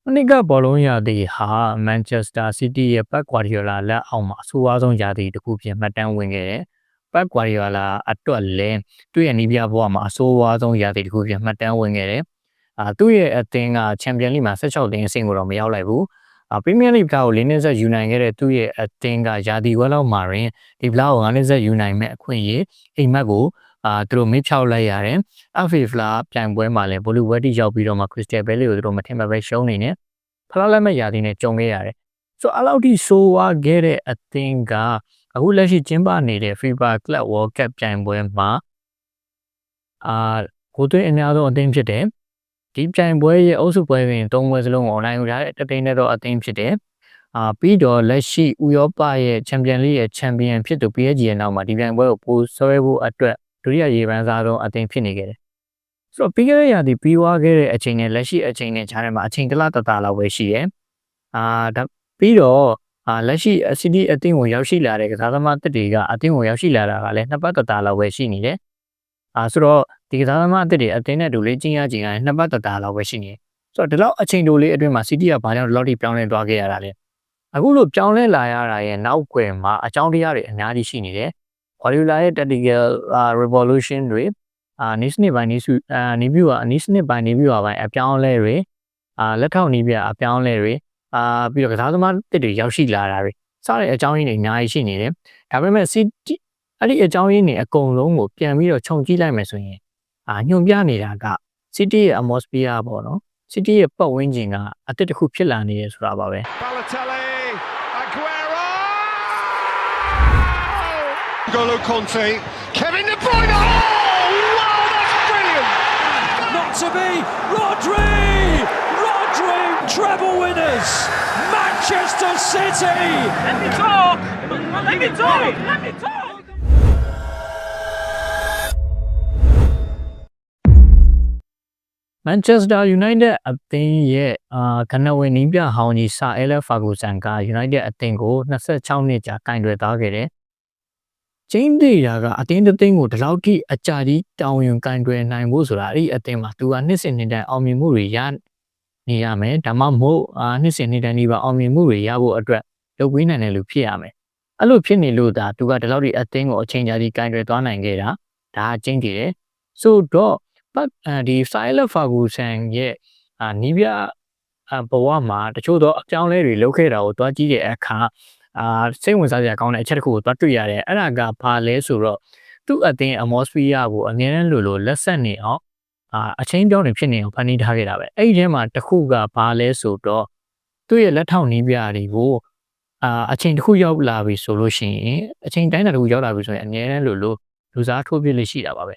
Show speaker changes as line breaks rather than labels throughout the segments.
မနှစ်ကဘောလုံးရာသီဟာမန်ချက်စတာစီးတီးရဲ့ပက်ကွာဒီယိုလာလက်အောက်မှာအဆိုးဝါးဆုံးရာသီတစ်ခုဖြစ်မှတ်တမ်းဝင်ခဲ့တယ်။ပက်ကွာဒီယိုလာအတွက်လည်းသူ့ရဲ့နီးပြဘဝမှာအဆိုးဝါးဆုံးရာသီတစ်ခုဖြစ်မှတ်တမ်းဝင်ခဲ့တယ်။သူ့ရဲ့အသင်းကချန်ပီယံလိမှာ16သင်းအဆင့်ကိုတော့မရောက်လိုက်ဘူး။ပရီးမီးယားလိကကို4နှစ်ဆက်ယူနိုင်ခဲ့တဲ့သူ့ရဲ့အသင်းကရာသီဝက်လောက်မှာတွင်ဒီဗလာကို9နှစ်ဆက်ယူနိုင်မဲ့အခွင့်အရေးအိမ်မက်ကိုသူတို့မေ့ဖြောက်လိုက်ရတယ်။ FA ဖလားပြိုင်ပွဲမှာလည်းဘောလူဝက်တီရောက်ပြီးတော့မှခရစ္စတယ်ဘဲလီကိုသူတို့မထင်မှတ်ပဲရှုံးနေတယ်။ဖလားလက်မဲ့ရာသီနဲ့ကြုံခဲ့ရတယ်။ဆိုတော့အဲ့လောက်ထိဆိုးဝါးခဲ့တဲ့အသင်းကအခုလက်ရှိကျင်းပနေတဲ့ FIFA Club World Cup ပြိုင်ပွဲမှာကိုသွင်းအများဆုံးအသင်းဖြစ်တယ်။ဒီပြိုင်ပွဲရဲ့အုပ်စုပွဲတွင်3ပွဲစလုံးကိုနိုင်ယူထားတဲ့တသိန်းနဲ့တော့အသင်းဖြစ်တယ်။ပြီးတော့လက်ရှိဥရောပရဲ့ချန်ပီယံလိရဲ့ချန်ပီယံဖြစ်သူ PSG ရဲ့နောက်မှာဒီပြိုင်ပွဲကိုပိုဆွဲဖို့အတွက်ဒုတိယရေပန်းစားဆုံးအသင်းဖြစ်နေခဲ့တယ်။ဆိုတော့ပြီးခဲ့တဲ့ရာသီပြီးသွားခဲ့တဲ့အချိန်နဲ့လက်ရှိအချိန်နဲ့ခြားထဲမှာအချိန်တစ်လတလောက်ပဲရှိတယ်။ဒါပြီးတော့လက်ရှိစီးတီးအသင်းကိုရောက်ရှိလာတဲ့ကစားသမားတစ်တွေကအသင်းကိုရောက်ရှိလာတာကလည်းနှစ်ပတ်လောက်ပဲရှိနေတယ်။ဆိုတော့ဒီကစားသမားအသစ်တွေအသင်းနဲ့တူလေးကျင်းရကျင်ကနှစ်ပတ်လောက်ပဲရှိနေတယ်။ဆိုတော့ဒီလောက်အချိန်တိုလေးအတွင်းမှာစီးတီးကဘာကြောင့်ဒီလောက်ထိပြောင်းလဲသွားခဲ့ရတာလဲ။အခုလိုပြောင်းလဲလာရတာရဲ့နောက်ွယ်မှာအကြောင်းတရားတွေအများကြီးရှိနေတယ်။ Guardiola ရဲ့ tactical revolution တွေနီးစနစ်ပိုင်းနီးဗျူဟာပိုင်းအပြောင်းအလဲတွေလက်ထောက်နီးပြအပြောင်းအလဲတွေပြီးတော့ကစားသမားတစ်တွေရောက်ရှိလာတာတွေစတဲ့အကြောင်းရင်းတွေအများကြီးရှိနေတယ်။ဒါပေမဲ့စီးတီအဲ့ဒီအကြောင်းရင်းတွေအကုန်လုံးကိုပြန်ပြီးတော့ခြုံကြည့်လိုက်မယ်ဆိုရင်ညွှန်ပြနေတာကစီးတီးရဲ့ atmosphere ပေါ့နော်။စီးတီးရဲ့ပတ်ဝန်းကျင်ကအသစ်တစ်ခုဖြစ်လာနေရဆိုတာပါပဲ။
Balotelli, Aguero, N'Golo Conte, Kevin De Bruyne. Oh, wow, that's brilliant!
Not to be, Rodri, treble winners, Manchester City.
Let me talk.
Manchester United အသင်းရဲ့ကနဝေနီးပြဟောင်းကြီးဆာအဲလက်ဖာဂူဆန်က United အသင်းကို26နှစ်ကြာကင်တွယ်သွားခဲ့တယ်။ကျင်းသေးတာကအသင်းတစ်သင်းကိုဒီလောက်ထိအကြာကြီးတောင်းရင်ကင်တွယ်နိုင်ဖို့ဆိုတာအဲ့ဒီအသင်းမှာသူကနှစ်စဉ်နှစ်တိုင်းအောင်မြင်မှုတွေရနေရမယ်။ဒါမှမဟုတ်နှစ်စဉ်နှစ်တိုင်းဒီပါအောင်မြင်မှုတွေရဖို့အတွက်လုပ်ပေးနိုင်တယ်လို့ဖြစ်ရမယ်။အဲ့လိုဖြစ်နေလို့ဒါသူကဒီလောက်ထိအသင်းကိုအချိန်ကြာကြီးကင်တွယ်သွားနိုင်ခဲ့တာဒါကကျင်းသေးတယ်။ဆိုတော့ဒီဆာအဲလက်ဖာဂူဆန်ရဲ့နီးပြဘဝမှာတချို့တော့အပြောင်းလဲတွေလုပ်ခဲ့တာကိုတွားကြည့်တဲ့အခါစိတ်ဝင်စားစရာကောင်းတဲ့အချက်တစ်ခုကိုတွားတွေ့ရတယ်အဲ့ဒါကဘာလဲဆိုတော့သူ့အသင်း atmosphere ကိုအမြဲတမ်းလိုလက်ဆက်နေအောင်အချင်းပြောင်းနေဖြစ်နေအောင်ဖန်တီးထားခဲ့တာပဲအဲ့ဒီထဲမှာတစ်ခုကဘာလဲဆိုတော့သူ့ရဲ့လက်ထောက်နီးပြတွေကိုအချိန်တစ်ခုရောက်လာပြီဆိုလို့ရှိရင်အချိန်တိုင်းတာတစ်ခုရောက်လာပြီဆိုရင်အမြဲတမ်းလူစားထိုးပြလို့ရှိတာပါပဲ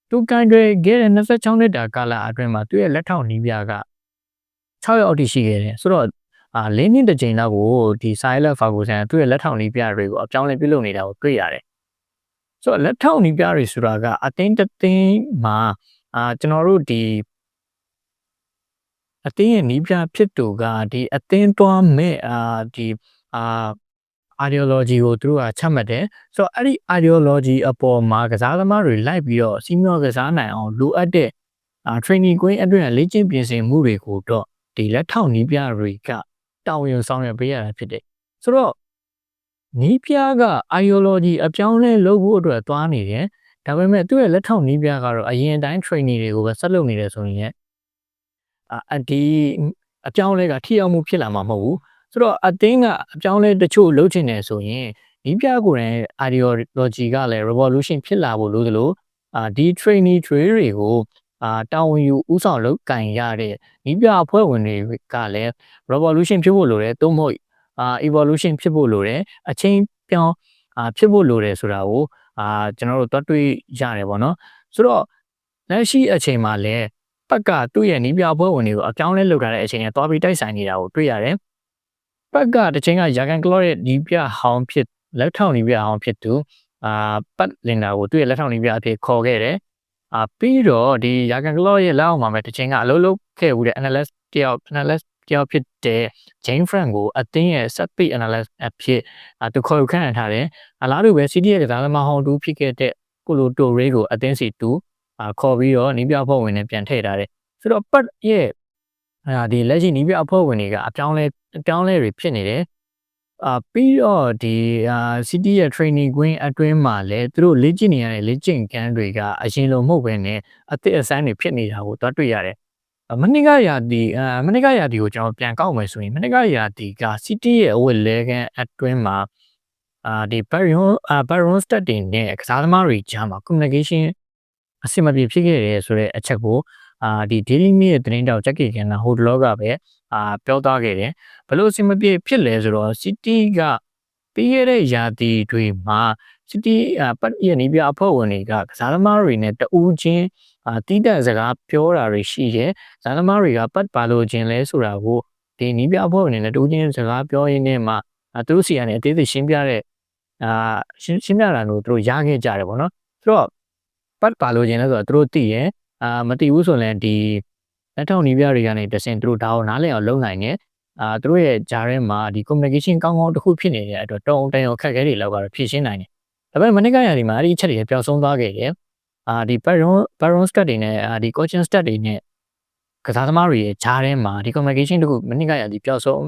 သူကင်တွယ်ခဲ့တဲ့26နှစ်တာကာလအတွင်းမှာသူ့ရဲ့လက်ထောက်နီးပြက6ရောက်အထိရှိခဲ့တယ်ဆိုတော့၄နှစ်တစ်ကြိမ်လောက်ကိုဒီဆိုင်လက်ဖာဂူဆန်သူ့ရဲ့လက်ထောက်နီးပြတွေကိုအပြောင်းလဲပြုလုပ်နေတာကိုတွေ့ရတယ်ဆိုတော့လက်ထောက်နီးပြတွေဆိုတာကအသင်းတစ်သင်းမှာကျွန်တော်တို့ဒီအသင်းရဲ့နီးပြဖြစ်သူကဒီအသင်းသွားမဲ့ဒီideology ကိုသူတို့ကချမှတ်တယ်ဆိုတော့အဲ့ဒီ ideology အပေါ်မှာကစားသမားတွေလိုက်ပြီးတော့စီးမျောကစားနိုင်အောင်လိုအပ်တဲ့training ကွင်းအတွင်းလေ့ကျင့်ပြင်ဆင်မှုတွေကိုတော့ဒီလက်ထောက်နီးပြတွေကတောင်းရင်ဆောင်ရွက်ပေးရတာဖြစ်တယ်ဆိုတော့နီးပြက ideology အပြောင်းလဲလုပ်ဖို့အတွက်သွားနေတယ်ဒါပေမဲ့သူ့ရဲ့လက်ထောက်နီးပြကတော့အရင်တိုင်း training တွေကိုပဲဆက်လုပ်နေတယ်ဆိုရင်ဒီအပြောင်းလဲကထိရောက်မှုဖြစ်လာမှာမဟုတ်ဘူးဆိုတော့အသင်းကအပြောင်းလဲတချို့လုပ်ချင်တယ်ဆိုရင်နီးပြကိုယ်တိုင် ideology ကလည်း revolution ဖြစ်လာဖို့လို့ဒီ training trail တွေကိုတာဝန်ယူဥဆောင်လုပ်ကင်ရတဲ့နီးပြအဖွဲ့ဝင်တွေကလည်း revolution ဖြစ်ဖို့လိုတယ်သို့မဟုတ်evolution ဖြစ်ဖို့လိုတယ်အချိန်ပြောင်းဖြစ်ဖို့လိုတယ်ဆိုတာကိုကျွန်တော်တို့တွက်တွေ့ရတယ်ပေါ့နော်ဆိုတော့လက်ရှိအချိန်မှာလည်းပက်ကသူ့ရဲ့နီးပြအဖွဲ့ဝင်တွေကိုအပြောင်းလဲလုပ်ထားတဲ့အချိန်နဲ့တွားပြီးတိုက်ဆိုင်နေတာကိုတွေ့ရတယ်ပက်ကတစ်ချိန်ကယာကန်ကလော့ရဲ့နီးပြဟောင်းဖြစ်လက်ထောက်နီးပြဟောင်းဖြစ်သူပတ်လင်တာကိုသူ့ရဲ့လက်ထောက်နီးပြအဖြစ်ခေါ်ခဲ့တယ်ပြီးတော့ဒီယာကန်ကလော့ရဲ့လက်အောက်မှာပဲတစ်ချိန်ကအလုပ်လုပ်ခဲ့ဦးတဲ့ analyst တယောက်ဖြစ်တဲ့ Jane Frank ကိုအသင်းရဲ့ set pick analyst အဖြစ်သူခေါ်ယူခန့်အပ်ထားတယ်အလားတူပဲ CD ရဲ့ကစားသမားဟောင်းတူဖြစ်ခဲ့တဲ့ကိုလိုတိုရေးကိုအသင်းစီတူခေါ်ပြီးတော့နီးပြအဖွဲ့ဝင်နဲ့ပြန်ထည့်ထားတယ်ဆိုတော့ပတ်ရဲ့ ဒီလက်ရှိနီးပြအဖွဲ့ဝင်တွေကအပြောင်းလဲတွေဖြစ်နေတယ်ပြီးတော့ဒီ City ရဲ့ training ကွင်းအတွင်းမှာလည်းသူတို့လေ့ကျင့်နေရတဲ့လေ့ကျင့်ခန်းတွေကအရင်လိုမဟုတ်ဘဲနဲ့အသစ်အဆန်းတွေဖြစ်နေတာကိုသွားတွေ့ရတယ်မနစ်ကရာသီကိုကျွန်တော်ပြန်ကောက်မယ်ဆိုရင်မနစ်ကရာသီက City ရဲ့အဝတ်လဲခန်းအတွင်းမှာဒီ Baron Stat တွေနဲ့ကစားသမားတွေကြားမှာ communication အဆင်မပြေဖြစ်ခဲ့တယ်ဆိုတဲ့အချက်ကိုဒီ Daily Mail ရဲ့သတင်းတောက် Jackie Canna ဟိုတလောကပဲပြောသွားခဲ့တယ်ဘလို့အဆင်မပြေဖြစ်လဲဆိုတော့ City ကပြီးခဲ့တဲ့ရာသီတွေမှာ City ပတ်ရဲ့နီးပြအဖွဲ့ဝင်တွေကကစားသမားတွေနဲ့တဦးချင်းတီးတန့်စကားပြောတာတွေရှိတယ်ကစားသမားတွေကပတ်ပါလို့ခြင်းလဲဆိုတာကိုဒီနီးပြအဖွဲ့ဝင်တွေနဲ့တဦးချင်းစကားပြောရင်းနဲ့မှသူတို့စီကနေအသေးစိတ်ရှင်းပြတဲ့ရှင်းပြတာလို့သူတို့ရခဲ့ကြတယ်ပေါ့နော်ဆိုတော့ပတ်ပါလို့ခြင်းလဲဆိုတော့သူတို့သိတယ်မသိဘူးဆိုရင်ဒီလက်ထောက်နီးပြတွေကနေတစင်သူတို့ဒါကိုနားလည်အောင်လုပ်နိုင်တယ်သူတို့ရဲ့ဂျားထဲမှာဒီ communication ကောင်းကောင်းတစ်ခုဖြစ်နေတဲ့အတွက်တုံတန်ရောခက်ခဲတွေလောက်ကတော့ဖြည့်ရှင်းနိုင်တယ်ဒါပေမဲ့မနစ်ကရာဒီမှာအဲ့ဒီအချက်တွေပျောက်ဆုံးသွားခဲ့တယ်ဒီ Baron Stat တွေနဲ့ဒီ coaching stat တွေနဲ့ကစားသမားတွေရဲ့ဂျားထဲမှာဒီ communication တခုမနစ်ကရာဒီပျောက်ဆုံး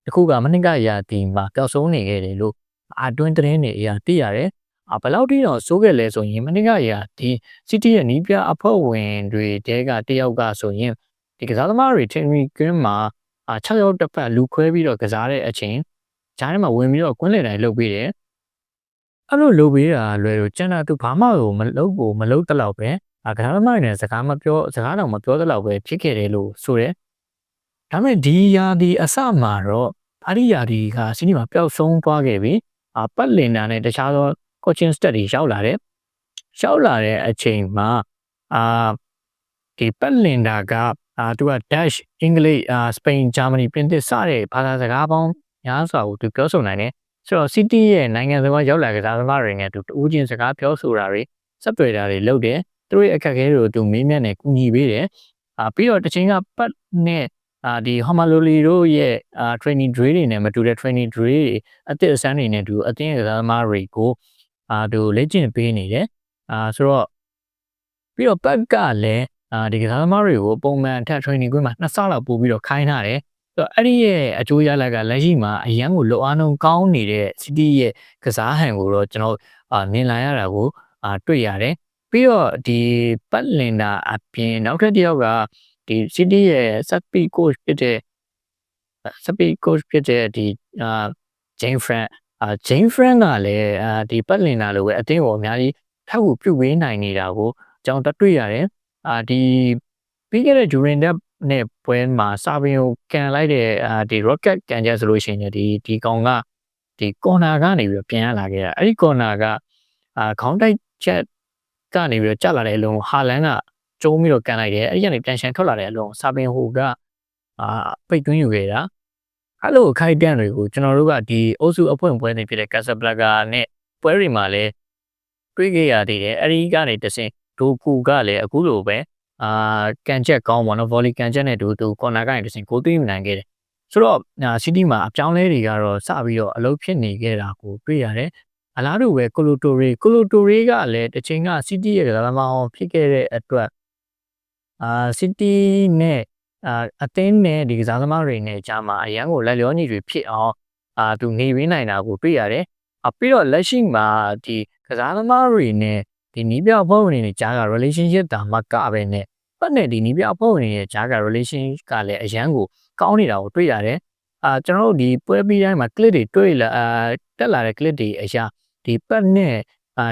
တခုကမနစ်ကရာဒီမှာပျောက်ဆုံးနေခဲ့တယ်လို့အတွင်းသတင်းတွေအရာသိရတယ်ဘယ်လောက်ထိတော့စိုးခဲ့လဲဆိုရင်မနစ်ကရာဒီ City ရဲ့နီးပြအဖွဲ့ဝင်တွေတဲကတယောက်ကဆိုရင်ဒီကစားသမားတွေ training game မှာ6ရောက်တစ်ဖက်လူခွဲပြီးတော့ကစားတဲ့အချိန်ဂျားထဲမှာဝင်ပြီးတော့ကွင်းလည်တိုင်းလုပ်ပေးတယ်အဲ့လိုလုပ်ပေးတာလွယ်လို့ကျန်တာသူဘာမှမလုပ်တလောက်ပဲကစားသမားတွေနဲ့စကားတော့မပြောတလောက်ပဲဖြစ်ခဲ့တယ်လို့ဆိုတယ်ဒါပေမဲ့ဒီရာဒီအစမှာတော့အဲ့ဒီရာဒီကစီးနီမှာပျောက်ဆုံးသွားခဲ့ပြီပတ်လင်တာနဲ့တခြားသော coaching stat တွေရောက်လာတဲ့အချိန်မှာဒီပတ်လင်တာကသူက Dutch အင်္ဂလိပ်စပိန်ဂျာမနီပြင်သစ်စတဲ့ဘာသာစကားပေါင်းများစွာကိုသူပြောဆိုနိုင်တယ်ဆိုတော့ City ရဲ့နိုင်ငံစကားရောက်လာကစားသမားတွေနဲ့သူတူးချင်းစကားပြောဆိုတာတွေဆက်သွယ်တာတွေလုပ်တယ်သူတို့ရဲ့အခက်အခဲတွေကိုသူမေးမြန်းနေကူညီပေးတယ်ပြီးတော့တစ်ချိန်ကပတ်နဲ့ဒီ Homaloli တို့ရဲ့ training drill တွေနဲ့မတူတဲ့ training drill တွေအသစ်အဆန်းတွေနဲ့သူအသင်းကစားသမားတွေကိုသူလေ့ကျင့်ပေးနေတယ်ဆိုတော့ပြီးတော့ပတ်ကလည်းဒီကစားသမားတွေကိုပုံမှန်ထက် training ကွင်းမှာ2ဆလောက်ပို့ပြီးတော့ခိုင်းထားတယ်ဆိုတော့အဲ့ဒီရဲ့အကျိုးရလဒ်ကလက်ရှိမှာအရန်ကိုလောအားလုံးကောင်းနေတဲ့ City ရဲ့ကစားဟန်ကိုတော့ကျွန်တော်မြင်လာရတာကိုတွေ့ရတယ်ပြီးတော့ဒီပတ်လင်တာအပြင်နောက်ထပ်တစ်ယောက်ကဒီ City ရဲ့ speed coach ဖြစ်တဲ့ဒီJane Frank ကလည်းဒီပတ်လင်တာလိုပဲအတင်းကိုအများကြီးထောက်ကူပြုပေးနိုင်နေတာကိုကျွန်တော်တွေ့ရတယ်ဒီပြီးခဲ့တဲ့ During နဲ့ပွဲမှာစာပင်ကိုကန်လိုက်တဲ့ဒီ Rocket ကန်ချက်ဆိုလို့ရှိရင်ဒီကောင်ကဒီ corner ကနေပြီးတော့ပြန်ရလာခဲ့တာအဲ့ဒီ corner ကခေါင်းတိုက်ချက်ကနေပြီးတော့ကျလာတဲ့အလုံးဟာလန်ကကျုံးပြီးတော့ကန်လိုက်တယ်အဲ့ဒီကနေပြန်ရှန်ထွက်လာတဲ့အလုံးစာပင်ဟိုကပိတ်သွင်းယူခဲ့တာအဲ့လိုခိုက်တန့်တွေကိုကျွန်တော်တို့ကဒီအုပ်စုအဖွဲ့ပွဲတွေဖြစ်တဲ့ Casablanca နဲ့ပွဲတွေမှာလည်းတွေ့ခဲ့ရသေးတယ်အဲ့ဒီကနေတဆင့်ဒိုကူကလည်းအခုလိုပဲကန်ချက်ကောင်းပေါ့နော် volley ကန်ချက်နဲ့တူ corner ကနေတဆင့်ဂိုးသွင်းနိုင်ခဲ့တယ်ဆိုတော့City မှာအပြောင်းလဲတွေကတော့စပြီးတော့အလုပ်ဖြစ်နေခဲ့တာကိုတွေ့ရတယ်အလားတူပဲကိုလိုတိုရီကလည်းတစ်ချိန်က City ရဲ့ကစားသမားဖြစ်ခဲ့တဲ့အတွက်City နဲ့အသင်းနဲ့ဒီကစားသမားတွေနဲ့ကြားမှာအရန်ကိုလက်လျောညီတွေဖြစ်အောင်သူနေရင်းနိုင်တာကိုတွေ့ရတယ်ပြီးတော့လက်ရှိမှာဒီကစားသမားတွေနဲ့ဒီနီးပြအဖွဲ့ဝင်တွေနဲ့ကြားက relationship တာမှကပဲနဲ့ပတ်နဲ့ဒီနီးပြအဖွဲ့ဝင်တွေရဲ့ကြားက relation ကလည်းအရန်ကိုကောင်းနေတာကိုတွေ့ရတယ်ကျွန်တော်တို့ဒီပွဲပြီးတိုင်းမှာ clip တွေတွေ့လာတက်လာတဲ့ clip တွေအရာဒီပတ်နဲ့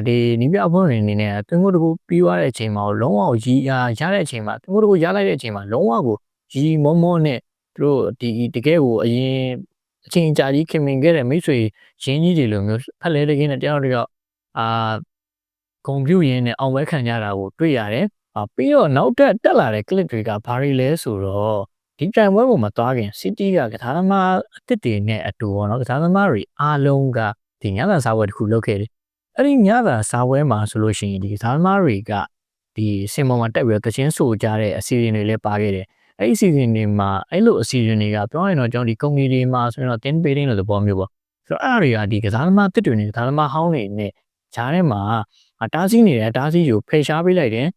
ဒီနီးပြအဖွဲ့ဝင်တွေနဲ့တွင်းကိုတကူပြီးသွားတဲ့အချိန်မှာလုံးဝရီရတဲ့အချိန်မှာတွင်းကိုတကူရလိုက်တဲ့အချိန်မှာလုံးဝကိုရီမောနဲ့သူတို့ဒီတကယ်ကိုအရင်အချိန်ကြာကြီးခင်မင်ခဲ့တဲ့မိတ်ဆွေရင်းကြီးတွေလိုမျိုးဖက်လဲတကင်းနဲ့တယောက်ဂုံပြူရင်းနဲ့အောင်ပွဲခံကြတာကိုတွေ့ရတယ်ပြီးတော့နောက်တက်လာတဲ့ clip တွေကဘာတွေလဲဆိုတော့ဒီပြိုင်ပွဲပေါ်မှာသွားခင် City ကကစားသမားအသစ်တွေနဲ့အတူပေါ့နော်ကစားသမားတွေအားလုံးကဒီညသာစားပွဲတစ်ခုလုပ်ခဲ့တယ်အဲ့ဒီညသာစားပွဲမှာဆိုလို့ရှိရင်ဒီကစားသမားတွေကဒီစင်ပေါ်မှာတက်ပြီးတော့တချင်းဆိုကြတဲ့အစီအစဉ်တွေလည်းပါခဲ့တယ်အဲ့ဒီအစီအစဉ်တွေမှာအဲ့လိုအစီအစဉ်တွေကပြောရင်တော့ကျွန်တော်ဒီ community မှာဆိုရင်တော့ team building လို့သဘောမျိုးပေါ့ဆိုတော့အဲ့ဒါတွေကဒီကစားသမားတစ်တွေနဲ့ကစားသမားဟောင်းတွေနဲ့ဂျားထဲမှာတားဆီးနေတဲ့တားဆီးကိုဖယ်ရှားပေးလိုက်တယ်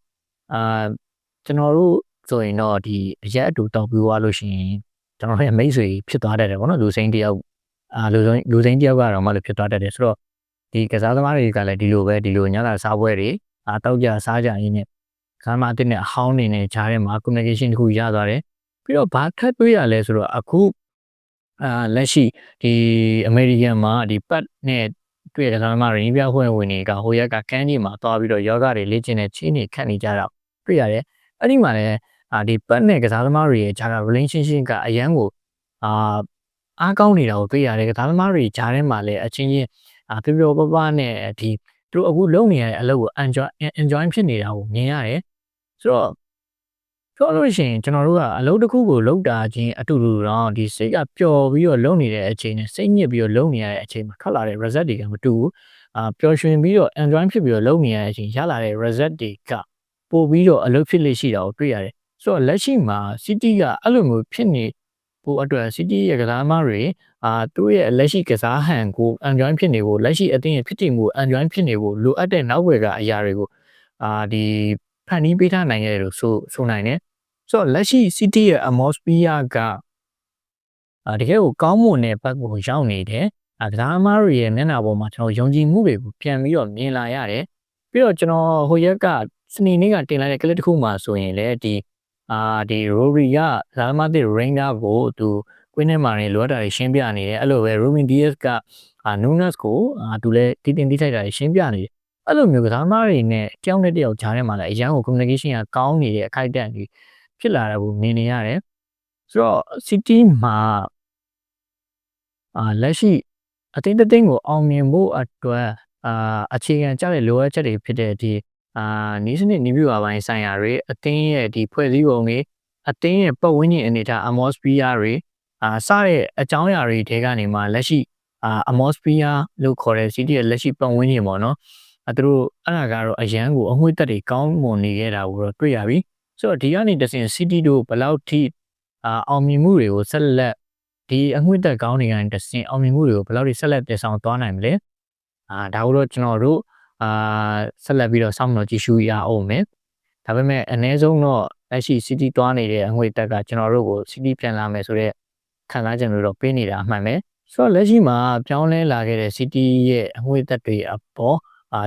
ကျွန်တော်တို့ ဆိုရင်တော့ဒီအရက်အတူတောက်ပြီးသွားလို့ရှိရင်ကျွန်တော်ရဲ့မိတ်ဆွေဖြစ်သွားတတ်တယ်ပေါ့နော်လူစိမ်းတယောက်လူစိမ်းတယောက်ကတော့မှလို့ဖြစ်သွားတတ်တယ်ဆိုတော့ဒီကစားသမားတွေကလည်းဒီလိုပဲဒီလိုညလာစားပွဲတွေတောက်ကြစားကြရင်းနဲ့ကစားသမားအသစ်နဲ့အဟောင်းနေနဲ့ဂျားထဲမှာ communication တစ်ခုရသွားတယ်ပြီးတော့ဘာထပ်တွေ့ရလဲဆိုတော့အခုလက်ရှိဒီအမေရိကန်မှာဒီပတ်နဲ့တွေ့ကစားသမားတွေရင်းပြဖွဲ့ဝင်တွေကဟိုရက်ကကန်းကြီးမှာသွားပြီးတော့ယောဂတွေလေ့ကျင့်တဲ့ချင်းတွေခတ်နေကြတော့တွေ့ရတယ်အဲ့ဒီမှာလည်းဒီပတ်နဲ့ကစားသမားတွေရဲ့ဂျာက relationship ကအရန်ကိုအားကောင်းနေတာကိုတွေ့ရတယ်ကစားသမားတွေဂျာထဲမှာလည်းအချင်းချင်းပျော်ပျော်ပါးပါးနဲ့ဒီသူတို့အခုလုပ်နေရတဲ့အလုပ်ကို enjoy ဖြစ်နေတာကိုမြင်ရတယ်ဆိုတော့ပြောလို့ရှိရင်ကျွန်တော်တို့ကအလုပ်တစ်ခုကိုလုပ်တာချင်းအတူတူတော့ဒီစိတ်ကပျော်ပြီးတော့လုပ်နေတဲ့အချိန်နဲ့စိတ်ညစ်ပြီးတော့လုပ်နေရတဲ့အချိန်မှာထွက်လာတဲ့ result တွေကမတူဘူးပျော်ရွှင်ပြီးတော့ enjoy ဖြစ်ပြီးတော့လုပ်နေရတဲ့အချိန်ရလာတဲ့ result တွေကပို့ပြီးတော့အလုပ်ဖြစ်လေရှိတာကိုတွေ့ရတယ်ဆိုတော့လက်ရှိမှာ City ကအဲ့လိုမျိုးဖြစ်နေဖို့အတွက် City ရဲ့ကစားသမားတွေသူ့ရဲ့လက်ရှိကစားဟန်ကို enjoy ဖြစ်နေဖို့လက်ရှိအသင်းရဲ့ဖြစ်တည်မှု enjoy ဖြစ်နေဖို့လိုအပ်တဲ့နောက်ွယ်ကအရာတွေကိုဒီဖန်တီးပေးထားနိုင်ရတယ်လို့ဆိုနိုင်တယ်ဆိုတော့လက်ရှိ City ရဲ့ atmosphere ကတကယ်ကိုကောင်းမွန်တဲ့ဘက်ကိုရောက်နေတယ်ကစားသမားတွေရဲ့မျက်နှာပေါ်မှာကျွန်တော်ယုံကြည်မှုတွေကိုပြန်ပြီးတော့မြင်လာရတယ်ပြီးတော့ကျွန်တော်ဟိုရက်ကစနေနေ့ကတင်လိုက်တဲ့ clip တစ်ခုမှာဆိုရင်လည်းဒီRory ကကစားသမားတွေ Ranger ကိုသူကွင်းထဲမှာနေလိုအပ်တာတွေရှင်းပြနေတယ်အဲ့လိုပဲ Ruben Dias ကNunes ကိုသူလည်းတီးတင်တီးထိုက်တာရှင်းပြနေတယ်အဲ့လိုမျိုးကစားသမားတွေနဲ့တယောက်နဲ့တယောက်ကြားထဲမှာလည်းအရန်ကို communication ကကောင်းနေတဲ့အခိုက်အတန့်ကြီးဖြစ်လာတာကိုမြင်နေရတယ်ဆိုတော့ City မှာလက်ရှိအသင်းတစ်သင်းကိုအောင်မြင်ဖို့အတွက်အခြေခံကျတဲ့လိုအပ်ချက်တွေဖြစ်တဲ့ဒီနီးစနစ်နီးပြပါပိုင်းဆိုင်ရာတွေအသင်းရဲ့ဒီဖွဲ့စည်းပုံတွေအသင်းရဲ့ပတ်ဝန်းကျင်အနေထား atmosphere တွေစတဲ့အကြောင်းအရာတွေထဲကနေမှလက်ရှိatmosphere လို့ခေါ်တဲ့ City ရဲ့လက်ရှိပတ်ဝန်းကျင်ပေါ့နော်သူတို့အဲ့ဒါကတော့အရန်ကိုအငွေ့တက်တွေကောင်းမွန်နေခဲ့တာကိုတော့တွေ့ရပြီဆိုတော့ဒီကနေတဆင် City တို့ဘယ်လောက်ထိအောင်မြင်မှုတွေကိုဆက်လက်ဒီအငွေ့တက်ကောင်းနေကနေတဆင်အောင်မြင်မှုတွေကိုဘယ်လောက်ထိဆက်လက်တည်ဆောင်သွားနိုင်မလဲဒါကိုတော့ကျွန်တော်တို့ဆက်လက်ပြီးတော့စောင့်မျှော်ကြည့်ရှုရအောင်မယ်ဒါပေမဲ့အနည်းဆုံးတော့လက်ရှိ City တွားနေတဲ့အငွေ့တက်ကကျွန်တော်တို့ကို City ပြန်လာမယ်ဆိုတော့ခံစားချက်မျိုးတော့ပေးနေတာအမှန်ပဲဆိုတော့လက်ရှိမှာပြောင်းလဲလာခဲ့တဲ့ City ရဲ့အငွေ့တက်တွေအပေါ်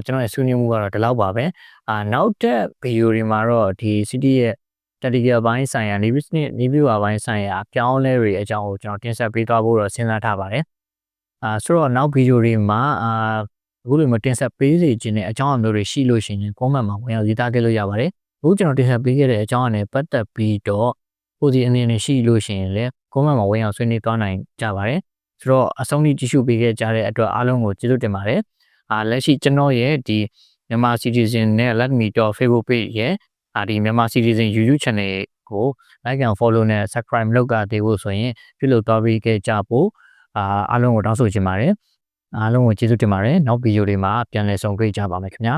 ကျွန်တော်ရဲ့ဆွေးနွေးမှုကတော့ဒီလောက်ပါပဲနောက်တဲ့ဗီဒီယိုတွေမှာတော့ဒီ City ရဲ့ tactical ဘိုင်းဆိုင်ရာ နီးပြပါဘိုင်းဆိုင်ရာအပြောင်းလဲတွေအကြောင်းကိုကျွန်တော်တင်ဆက်ပေးသွားဖို့တော့စဉ်းစားထားပါတယ်ဆိုတော့နောက်ဗီဒီယိုတွေမှာအခုလိုမျိုးတင်ဆက်ပေးစီခြင်းတဲ့အကြောင်းအမျိုးတွေရှိလို့ရှိရင် comment မှာဝင်ရောက်ရေးသားခဲ့လို့ရပါတယ်အခုကျွန်တော်တင်ဆက်ပေးခဲ့တဲ့အကြောင်းအရာနဲ့ပတ်သက်ပြီးတော့ကိုစီအနေနဲ့ရှိလို့ရှိရင်လည်း comment မှာဝင်ရောက်ဆွေးနွေးသွားနိုင်ကြပါတယ်ဆိုတော့အဆုံးထိကြည့်ရှုပေးခဲ့ကြတဲ့အတွက်အားလုံးကိုကျေးဇူးတင်ပါတယ်လက်ရှိကျွန်တော်ရဲ့ဒီမြန်မာ Citizen နဲ့ Let Me Talk Facebook page ရဲ့ဒီမြန်မာ Citizen YouTube channel ကို like and follow နဲ့ subscribe လုပ်ကြသေးဖို့ဆိုရင်ပြုလုပ်သွားပြီးခဲ့ကြဖို့အားလုံးကိုတောင်းဆိုချင်ပါတယ်အားလုံးကိုကျေးဇူးတင်ပါတယ်နောက်ဗီဒီယိုတွေမှာပြန်လည်ဆုံတွေ့ကြပါမယ်ခင်ဗျာ